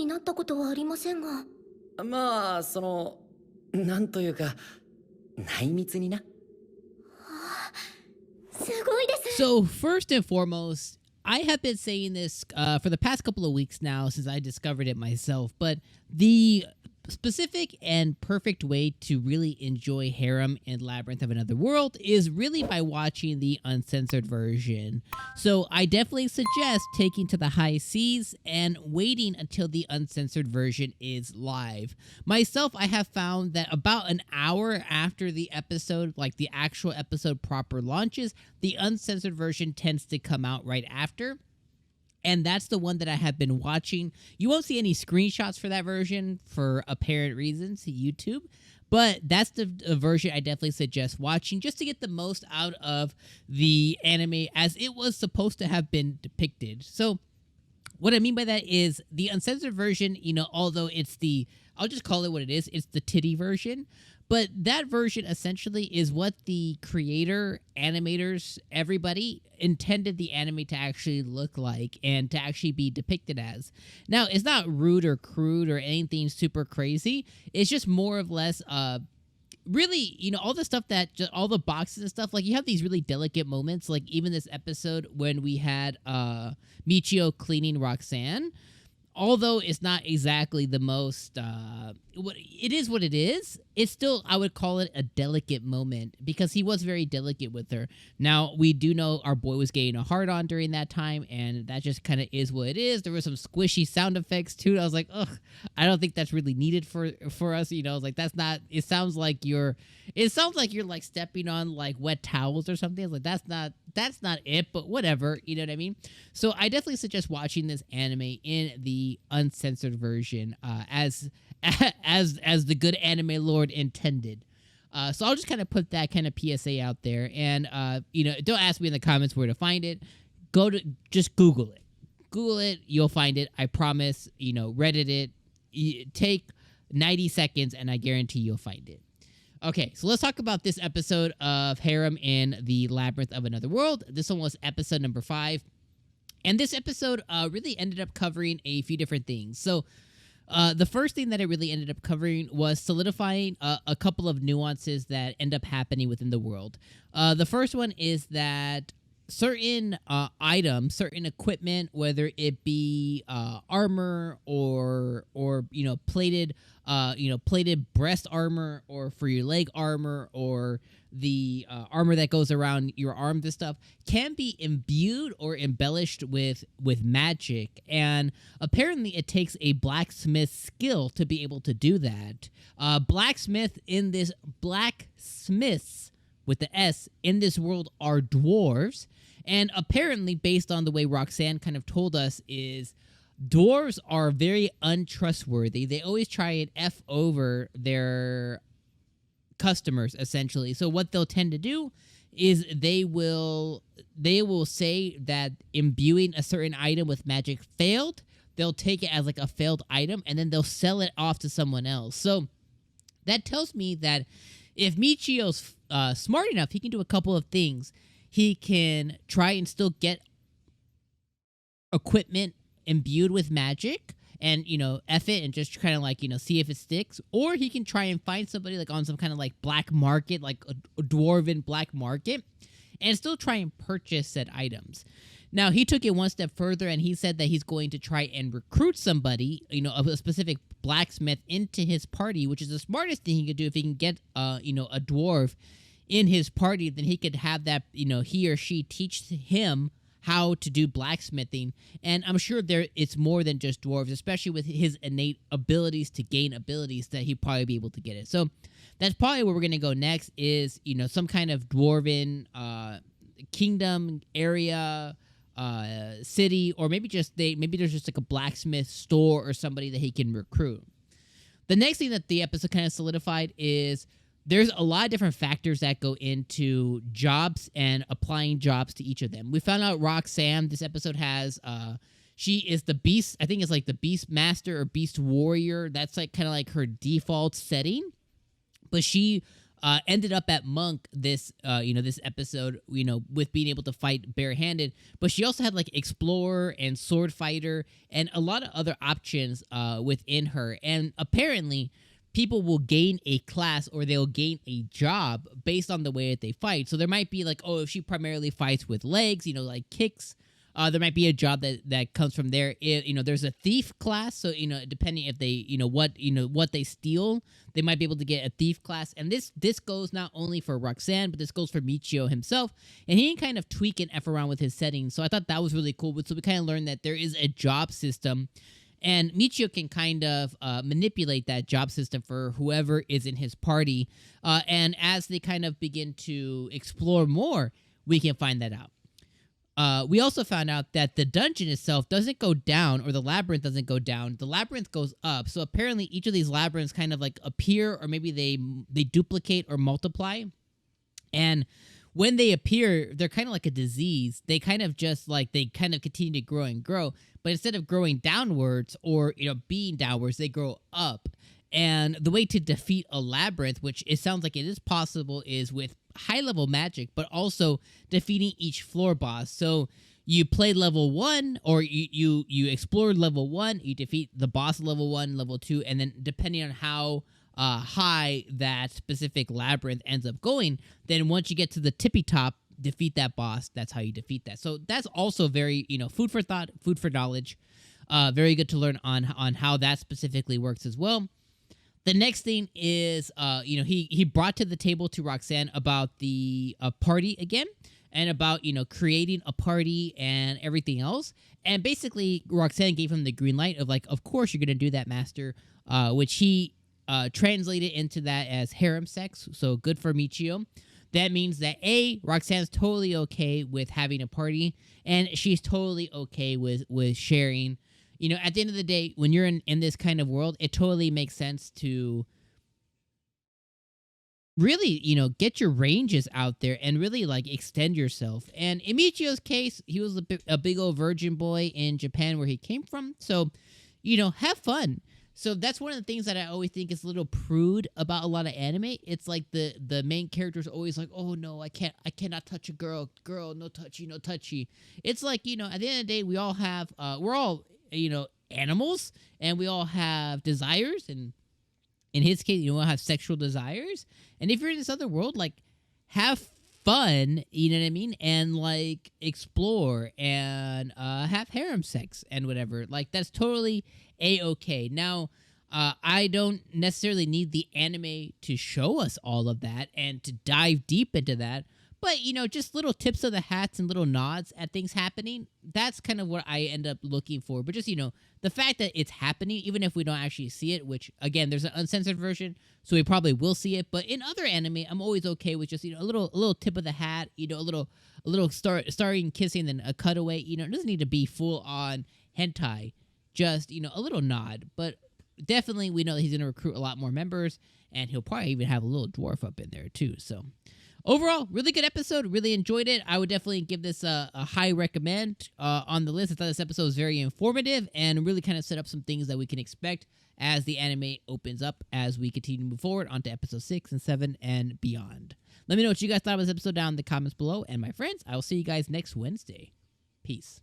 になったことはありませんが。まあ、なんというか、内密にな。すごいです。So first and foremost, I have been saying this for the past couple of weeks now since I discovered it myself, but the specific and perfect way to really enjoy Harem and Labyrinth of Another World is really by watching the uncensored version. So I definitely suggest taking to the high seas and waiting until the uncensored version is live. Myself, I have found that about an hour after the episode, like the actual episode proper launches, the uncensored version tends to come out right after. And that's the one that I have been watching. You won't see any screenshots for that version for apparent reasons, YouTube. But that's the version I definitely suggest watching just to get the most out of the anime as it was supposed to have been depicted. So what I mean by that is the uncensored version, although it's I'll just call it what it is. It's the titty version. But that version essentially is what the creator, animators, everybody intended the anime to actually look like and to actually be depicted as. Now, it's not rude or crude or anything super crazy. It's just more or less really, all the stuff all the boxes and stuff, like you have these really delicate moments, like even this episode when we had Michio cleaning Roxanne. Although it's not exactly the most, it is what it is, it's still, I would call it a delicate moment because he was very delicate with her. Now, we do know our boy was getting a hard-on during that time, and that just kind of is what it is. There were some squishy sound effects, too. I was like, ugh, I don't think that's really needed for us, like, that's not, it sounds like you're like stepping on, like, wet towels or something. I was like, that's not it, but whatever, you know what I mean? So I definitely suggest watching this anime in the uncensored version, as the good anime lord intended. So I'll just kind of put that kind of PSA out there, and don't ask me in the comments where to find it. Just Google it. Google it, you'll find it. I promise. Reddit it. Take 90 seconds, and I guarantee you'll find it. Okay, so let's talk about this episode of Harem in the Labyrinth of Another World. This one was episode number 5. And this episode really ended up covering a few different things. So the first thing that it really ended up covering was solidifying a couple of nuances that end up happening within the world. The first one is that certain items, certain equipment, whether it be armor or plated breast armor, or for your leg armor, or the armor that goes around your arms and stuff, can be imbued or embellished with magic. And apparently it takes a blacksmith skill to be able to do that. Blacksmiths with the S in this world are dwarves. And apparently, based on the way Roxanne kind of told us, is dwarves are very untrustworthy. They always try and F over their customers, essentially. So what they'll tend to do is they will say that imbuing a certain item with magic failed. They'll take it as like a failed item, and then they'll sell it off to someone else. So that tells me that if Michio's smart enough, he can do a couple of things. He can try and still get equipment imbued with magic and, F it and just kind of like, see if it sticks. Or he can try and find somebody like on some kind of like black market, like a dwarven black market, and still try and purchase said items. Now, he took it one step further, and he said that he's going to try and recruit somebody, a specific blacksmith into his party, which is the smartest thing he could do. If he can get, a dwarf in his party, then he could have that, he or she teach him how to do blacksmithing. And I'm sure it's more than just dwarves, especially with his innate abilities to gain abilities, that he'd probably be able to get it. So that's probably where we're going to go next is, some kind of dwarven kingdom area, city, or maybe there's just like a blacksmith store or somebody that he can recruit. The next thing that the episode kind of solidified is there's a lot of different factors that go into jobs and applying jobs to each of them. We found out Roxanne, this episode has, she is the beast, I think it's like the beast master or beast warrior. That's like kind of like her default setting. But she ended up at Monk this this episode, with being able to fight barehanded, but she also had like explorer and sword fighter and a lot of other options within her. And apparently people will gain a class or they'll gain a job based on the way that they fight. So there might be like, oh, if she primarily fights with legs, like kicks, there might be a job that comes from there. There's a thief class, so depending if they what they steal, they might be able to get a thief class. And this goes not only for Roxanne, but this goes for Michio himself. And he can kind of tweak and f around with his settings. So I thought that was really cool. So we kind of learned that there is a job system, and Michio can kind of manipulate that job system for whoever is in his party. And as they kind of begin to explore more, we can find that out. We also found out that the dungeon itself doesn't go down, or the labyrinth doesn't go down. The labyrinth goes up. So apparently each of these labyrinths kind of like appear, or maybe they duplicate or multiply. And when they appear, they're kind of like a disease. They kind of continue to grow and grow. But instead of growing downwards or being downwards, they grow up. And the way to defeat a labyrinth, which it sounds like it is possible, is with high-level magic, but also defeating each floor boss. So you play level 1, or you explore level 1, you defeat the boss level 1, level 2, and then depending on how high that specific labyrinth ends up going, then once you get to the tippy top, defeat that boss. That's how you defeat that. So that's also very, food for thought, food for knowledge. Very good to learn on how that specifically works as well. The next thing is, he brought to the table to Roxanne about the party again, and about, creating a party and everything else. And basically, Roxanne gave him the green light of like, of course you're going to do that, master, which he translated into that as harem sex. So good for Michio. That means that Roxanne's totally okay with having a party, and she's totally okay with sharing. At the end of the day, when you're in this kind of world, it totally makes sense to really, get your ranges out there and really like extend yourself. And in Michio's case, he was a big old virgin boy in Japan where he came from. So, have fun. So that's one of the things that I always think is a little prude about a lot of anime. It's like the main character is always like, oh no, I cannot touch a girl, no touchy, no touchy. It's like, at the end of the day, we all have, we're all, animals, and we all have desires, and in his case, we all have sexual desires. And if you're in this other world, like, have fun, you know what I mean, and like explore and have harem sex and whatever. Like, that's totally a-okay. Now, I don't necessarily need the anime to show us all of that and to dive deep into that. But, just little tips of the hats and little nods at things happening, that's kind of what I end up looking for. But just, the fact that it's happening, even if we don't actually see it, which, again, there's an uncensored version, so we probably will see it. But in other anime, I'm always okay with just, a little tip of the hat, a little starring kissing, then a cutaway. It doesn't need to be full-on hentai, just, a little nod. But definitely, we know that he's going to recruit a lot more members, and he'll probably even have a little dwarf up in there, too, so... Overall, really good episode. Really enjoyed it. I would definitely give this a high recommend on the list. I thought this episode was very informative and really kind of set up some things that we can expect as the anime opens up as we continue to move forward onto episode 6 and 7 and beyond. Let me know what you guys thought of this episode down in the comments below. And my friends, I will see you guys next Wednesday. Peace.